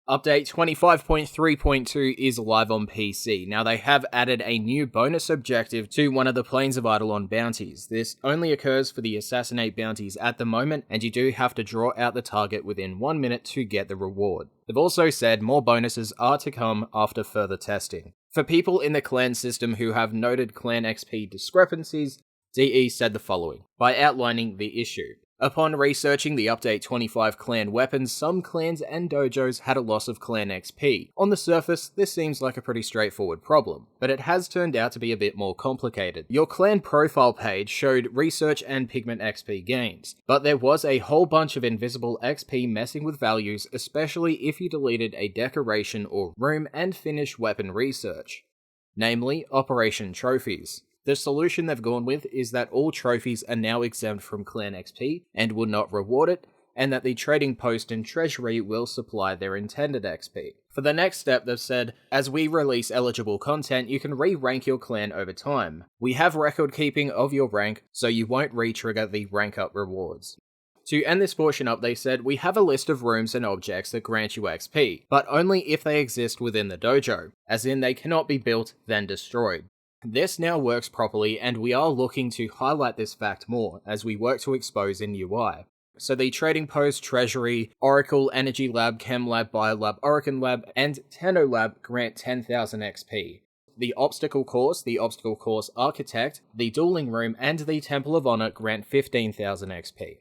Update 25.3.2 is live on PC. Now they have added a new bonus objective to one of the Plains of Eidolon bounties. This only occurs for the Assassinate bounties at the moment, and you do have to draw out the target within 1 minute to get the reward. They've also said more bonuses are to come after further testing. For people in the clan system who have noted clan XP discrepancies, DE said the following, by outlining the issue. Upon researching the Update 25 clan weapons, some clans and dojos had a loss of clan XP. On the surface, this seems like a pretty straightforward problem, but it has turned out to be a bit more complicated. Your clan profile page showed research and pigment XP gains, but there was a whole bunch of invisible XP messing with values, especially if you deleted a decoration or room and finished weapon research, namely Operation Trophies. The solution they've gone with is that all trophies are now exempt from clan XP and will not reward it, and that the trading post and treasury will supply their intended XP. For the next step, they've said, as we release eligible content, you can re-rank your clan over time. We have record keeping of your rank, so you won't re-trigger the rank up rewards. To end this portion up, they said, we have a list of rooms and objects that grant you XP, but only if they exist within the dojo, as in they cannot be built, then destroyed. This now works properly, and we are looking to highlight this fact more as we work to expose in UI. So the Trading Post, Treasury, Oracle, Energy Lab, Chem Lab, Biolab, Oricon Lab, and Tenno Lab grant 10,000 XP. The Obstacle Course, the Obstacle Course Architect, the Dueling Room, and the Temple of Honor grant 15,000 XP.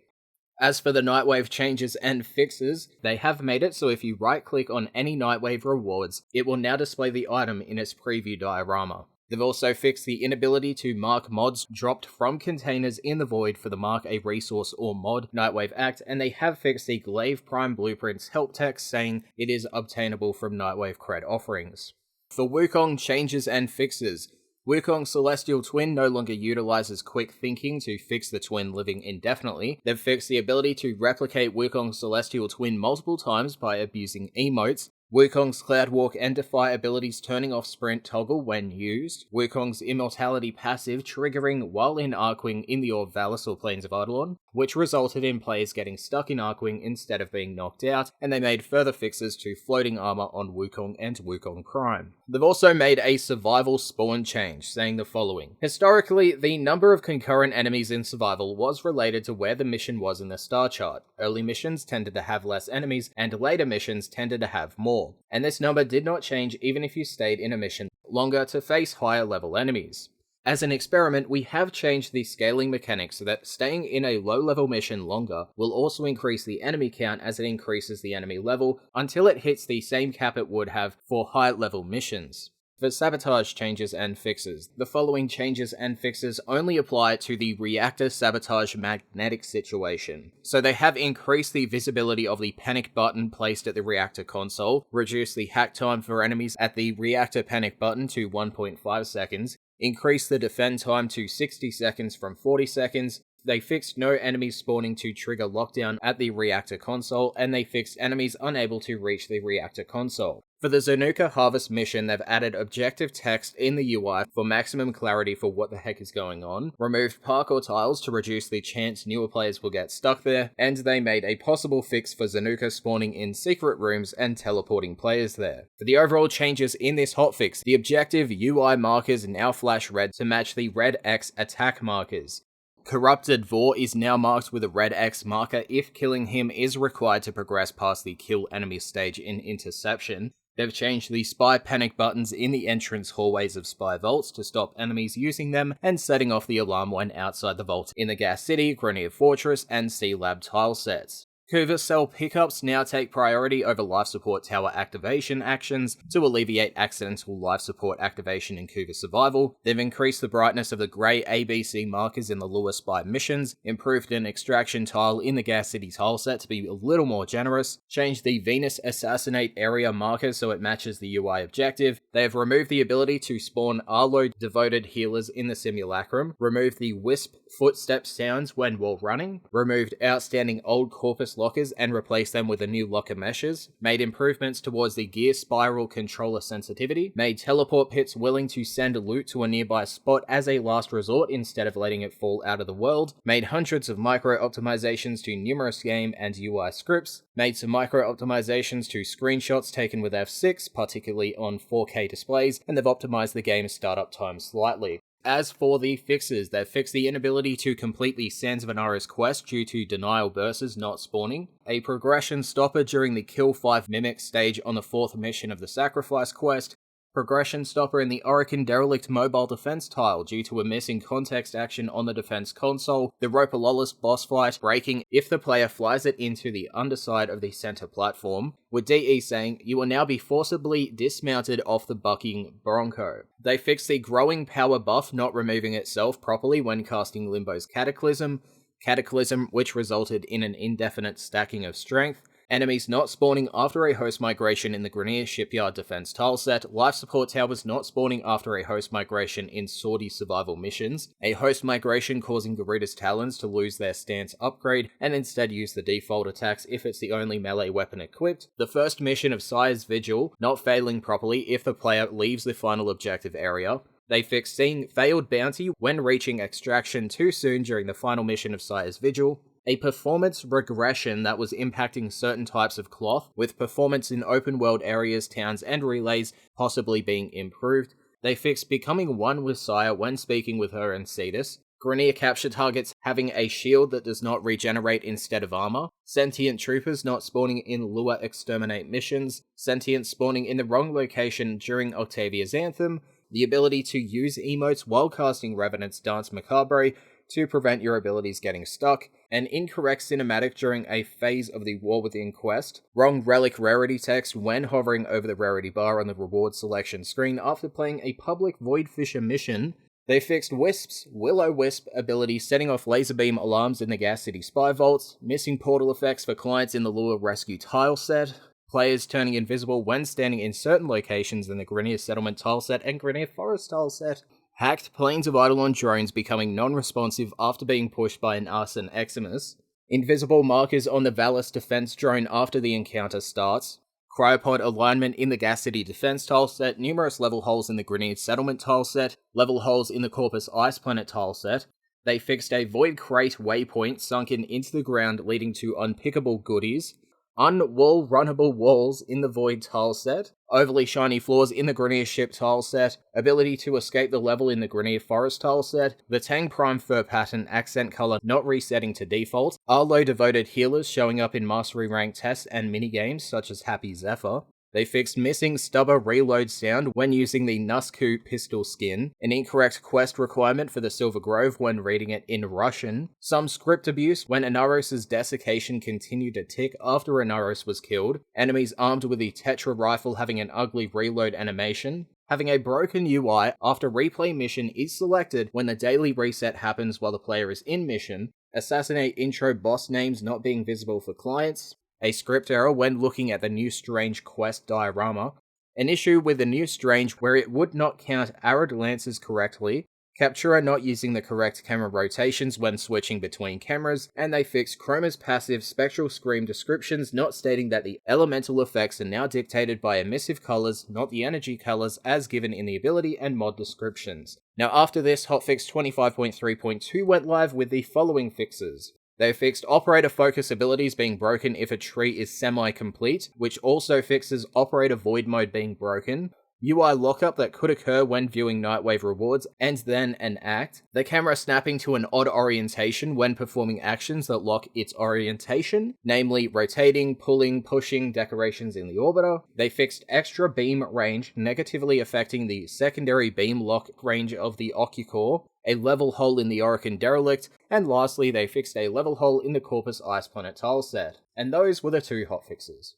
As for the Nightwave changes and fixes, they have made it so if you right-click on any Nightwave rewards, it will now display the item in its preview diorama. They've also fixed the inability to mark mods dropped from containers in the void for the mark a resource or mod Nightwave Act, and they have fixed the Glaive Prime Blueprints help text saying it is obtainable from Nightwave cred offerings. For Wukong changes and fixes, Wukong's Celestial Twin no longer utilizes quick thinking to fix the twin living indefinitely. They've fixed the ability to replicate Wukong's Celestial Twin multiple times by abusing emotes. Wukong's Cloud Walk and Defy abilities turning off Sprint toggle when used, Wukong's Immortality passive triggering while in Arcwing in the Orb Valis or Plains of Eidolon, which resulted in players getting stuck in Arcwing instead of being knocked out, and they made further fixes to floating armor on Wukong and Wukong Prime. They've also made a survival spawn change, saying the following. Historically, the number of concurrent enemies in survival was related to where the mission was in the star chart. Early missions tended to have less enemies, and later missions tended to have more. And this number did not change even if you stayed in a mission longer to face higher level enemies. As an experiment, we have changed the scaling mechanics so that staying in a low level mission longer will also increase the enemy count as it increases the enemy level until it hits the same cap it would have for high level missions. For Sabotage Changes and Fixes, the following changes and fixes only apply to the reactor sabotage magnetic situation. So they have increased the visibility of the panic button placed at the reactor console, reduced the hack time for enemies at the reactor panic button to 1.5 seconds, increased the defend time to 60 seconds from 40 seconds, they fixed no enemies spawning to trigger lockdown at the reactor console, and they fixed enemies unable to reach the reactor console. For the Zanuka Harvest mission, they've added objective text in the UI for maximum clarity for what the heck is going on, removed parkour tiles to reduce the chance newer players will get stuck there, and they made a possible fix for Zanuka spawning in secret rooms and teleporting players there. For the overall changes in this hotfix, the objective UI markers now flash red to match the red X attack markers. Corrupted Vor is now marked with a red X marker if killing him is required to progress past the kill enemy stage in Interception. They've changed the spy panic buttons in the entrance hallways of spy vaults to stop enemies using them and setting off the alarm when outside the vault in the Gas City, Grenier Fortress, and C-Lab tile sets. Kuva Cell pickups now take priority over life support tower activation actions to alleviate accidental life support activation in Kuva Survival. They've increased the brightness of the grey ABC markers in the Lure Spy missions, improved an extraction tile in the Gas City tile set to be a little more generous, changed the Venus Assassinate area marker so it matches the UI objective. They have removed the ability to spawn Arlo devoted healers in the Simulacrum, removed the Wisp footstep sounds when while running, removed outstanding old Corpus lockers and replaced them with a new locker meshes, made improvements towards the gear spiral controller sensitivity, made teleport pits willing to send loot to a nearby spot as a last resort instead of letting it fall out of the world, made hundreds of micro-optimizations to numerous game and UI scripts, made some micro-optimizations to screenshots taken with F6, particularly on 4K displays, and they've optimized the game's startup time slightly. As for the fixes, they've fixed the inability to complete the Sands of Anaris quest due to denial bursts not spawning, a progression stopper during the Kill 5 Mimic stage on the 4th mission of the Sacrifice quest, progression stopper in the Orokin Derelict mobile defense tile due to a missing context action on the defense console, the Ropalolis boss fight breaking if the player flies it into the underside of the center platform, with DE saying, "You will now be forcibly dismounted off the bucking Bronco." They fixed the growing power buff not removing itself properly when casting Limbo's Cataclysm, which resulted in an indefinite stacking of strength, enemies not spawning after a host migration in the Grenier Shipyard defense tileset, life support towers not spawning after a host migration in Swordy survival missions, a host migration causing Garuda's Talons to lose their stance upgrade and instead use the default attacks if it's the only melee weapon equipped, the first mission of Sire's Vigil not failing properly if the player leaves the final objective area. They fixed seeing failed bounty when reaching extraction too soon during the final mission of Sire's Vigil, a performance regression that was impacting certain types of cloth, with performance in open world areas, towns, and relays possibly being improved. They fixed becoming one with Sire when speaking with her and Cetus, Grenier capture targets having a shield that does not regenerate instead of armor, sentient troopers not spawning in Lure exterminate missions, sentient spawning in the wrong location during Octavia's Anthem, the ability to use emotes while casting Revenant's Dance Macabre to prevent your abilities getting stuck, an incorrect cinematic during a phase of the War Within quest, wrong relic rarity text when hovering over the rarity bar on the reward selection screen after playing a public Voidfisher mission. They fixed Wisp's Will-O-Wisp ability setting off laser beam alarms in the Gas City spy vaults, missing portal effects for clients in the Lure Rescue tile set, players turning invisible when standing in certain locations in the Grenier Settlement tileset and Grenier Forest tileset, hacked Plains of Eidolon drones becoming non-responsive after being pushed by an Arson Eximus, invisible markers on the Valis defense drone after the encounter starts, cryopod alignment in the Gas City defense tileset, numerous level holes in the Grenier Settlement tileset, level holes in the Corpus Ice Planet tileset. They fixed a Void Crate waypoint sunken into the ground leading to unpickable goodies, unwall runnable walls in the Void tileset, overly shiny floors in the Grenier Ship tileset, ability to escape the level in the Grenier Forest tileset, the Tang Prime fur pattern accent color not resetting to default, Arlo devoted healers showing up in mastery rank tests and minigames such as Happy Zephyr. They fixed missing stubber reload sound when using the Nusku pistol skin, an incorrect quest requirement for the Silver Grove when reading it in Russian, some script abuse when Inaros' desiccation continued to tick after Inaros was killed, enemies armed with the Tetra rifle having an ugly reload animation, having a broken UI after replay mission is selected when the daily reset happens while the player is in mission, assassinate intro boss names not being visible for clients, a script error when looking at the New Strange quest diorama, an issue with the New Strange where it would not count arid lances correctly, Captura not using the correct camera rotations when switching between cameras, and they fixed Chroma's passive Spectral Scream descriptions not stating that the elemental effects are now dictated by emissive colors, not the energy colors as given in the ability and mod descriptions. Now after this, Hotfix 25.3.2 went live with the following fixes. They fixed operator focus abilities being broken if a tree is semi-complete, which also fixes operator void mode being broken, UI lockup that could occur when viewing Nightwave rewards, and then an act, the camera snapping to an odd orientation when performing actions that lock its orientation, namely rotating, pulling, pushing decorations in the orbiter. They fixed extra beam range, negatively affecting the secondary beam lock range of the Occucore, a level hole in the Orokin Derelict, and lastly they fixed a level hole in the Corpus Ice Planet tileset. And those were the two hotfixes.